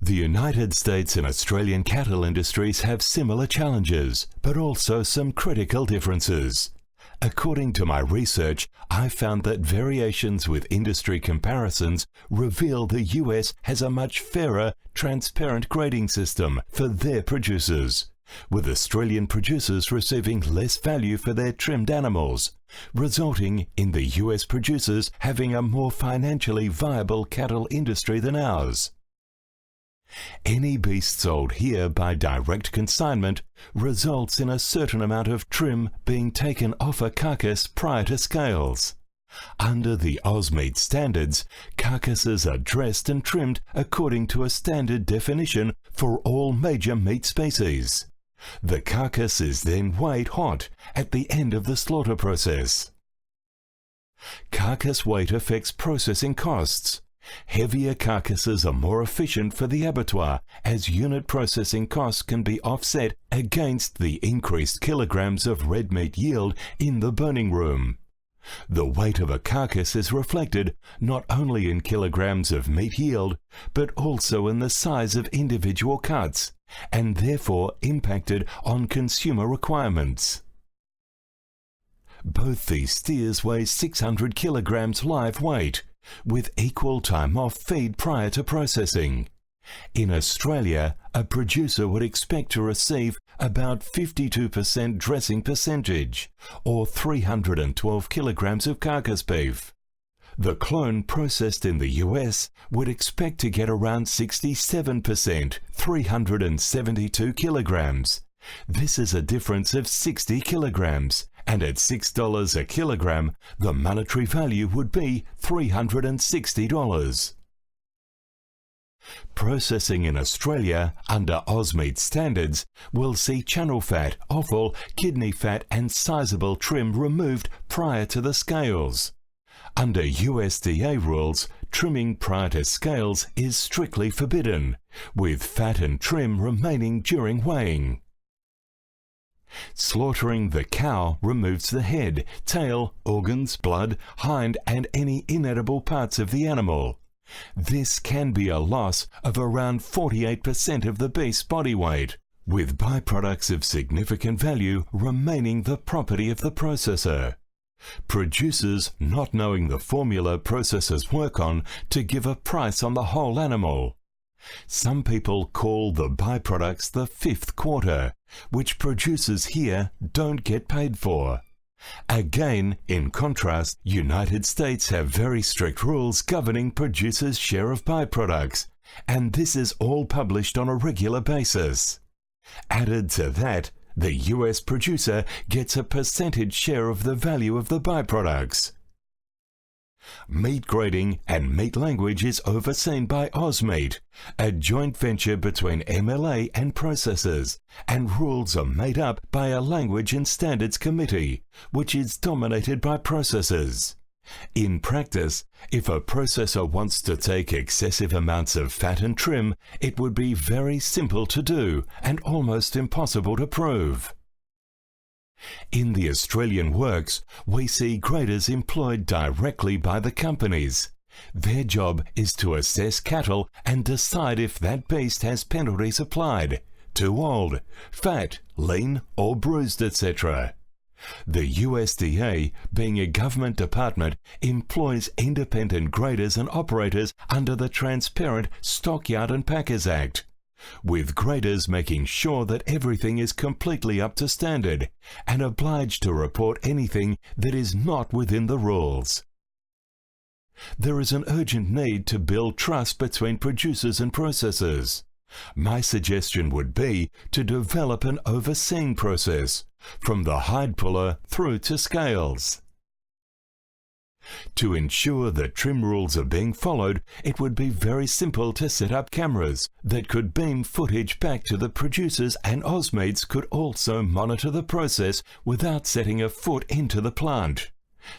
The United States and Australian cattle industries have similar challenges, but also some critical differences. According to my research, I found that variations with industry comparisons reveal the US has a much fairer, transparent grading system for their producers, with Australian producers receiving less value for their trimmed animals, resulting in the US producers having a more financially viable cattle industry than ours. Any beast sold here by direct consignment results in a certain amount of trim being taken off a carcass prior to scales. Under the Aus meat standards, carcasses are dressed and trimmed according to a standard definition for all major meat species. The carcass is then weighed hot at the end of the slaughter process. Carcass weight affects processing costs. Heavier carcasses are more efficient for the abattoir, as unit processing costs can be offset against the increased kilograms of red meat yield in the burning room. The weight of a carcass is reflected not only in kilograms of meat yield, but also in the size of individual cuts, and therefore impacted on consumer requirements. Both these steers weigh 600 kilograms live weight, with equal time off feed prior to processing. In Australia, a producer would expect to receive about 52% dressing percentage, or 312 kilograms of carcass beef. The clone processed in the US would expect to get around 67%, 372 kilograms. This is a difference of 60 kilograms, and at $6 a kilogram, the monetary value would be $360. Processing in Australia under Ausmeat standards will see channel fat, offal, kidney fat and sizable trim removed prior to the scales. Under USDA rules, trimming prior to scales is strictly forbidden, with fat and trim remaining during weighing. Slaughtering the cow removes the head, tail, organs, blood, hind and any inedible parts of the animal. This can be a loss of around 48% of the beast's body weight, with byproducts of significant value remaining the property of the processor. Producers not knowing the formula processors work on to give a price on the whole animal. Some people call the byproducts the fifth quarter, which producers here don't get paid for. Again, in contrast, United States have very strict rules governing producers' share of byproducts, and this is all published on a regular basis. Added to that, the US producer gets a percentage share of the value of the byproducts. Meat grading and meat language is overseen by Ausmeat, a joint venture between MLA and processors, and rules are made up by a language and standards committee, which is dominated by processors. In practice, if a processor wants to take excessive amounts of fat and trim, it would be very simple to do and almost impossible to prove. In the Australian works, we see graders employed directly by the companies. Their job is to assess cattle and decide if that beast has penalties applied, too old, fat, lean or bruised, etc. The USDA, being a government department, employs independent graders and operators under the Transparent Stockyard and Packers Act, with graders making sure that everything is completely up to standard and obliged to report anything that is not within the rules. There is an urgent need to build trust between producers and processors. My suggestion would be to develop an overseeing process, from the hide puller through to scales. To ensure that trim rules are being followed, it would be very simple to set up cameras that could beam footage back to the producers, and Ausmeats could also monitor the process without setting a foot into the plant.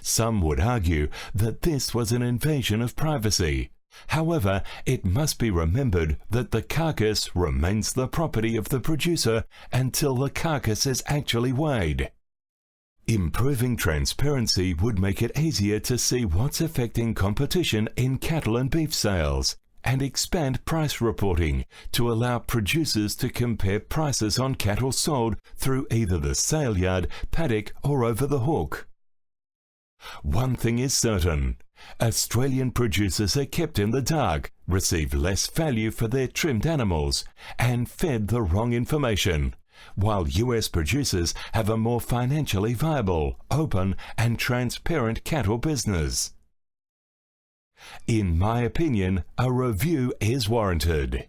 Some would argue that this was an invasion of privacy. However, it must be remembered that the carcass remains the property of the producer until the carcass is actually weighed. Improving transparency would make it easier to see what's affecting competition in cattle and beef sales, and expand price reporting to allow producers to compare prices on cattle sold through either the sale yard, paddock, or over the hook. One thing is certain: Australian producers are kept in the dark, receive less value for their trimmed animals, and fed the wrong information, while US producers have a more financially viable, open, and transparent cattle business. In my opinion, a review is warranted.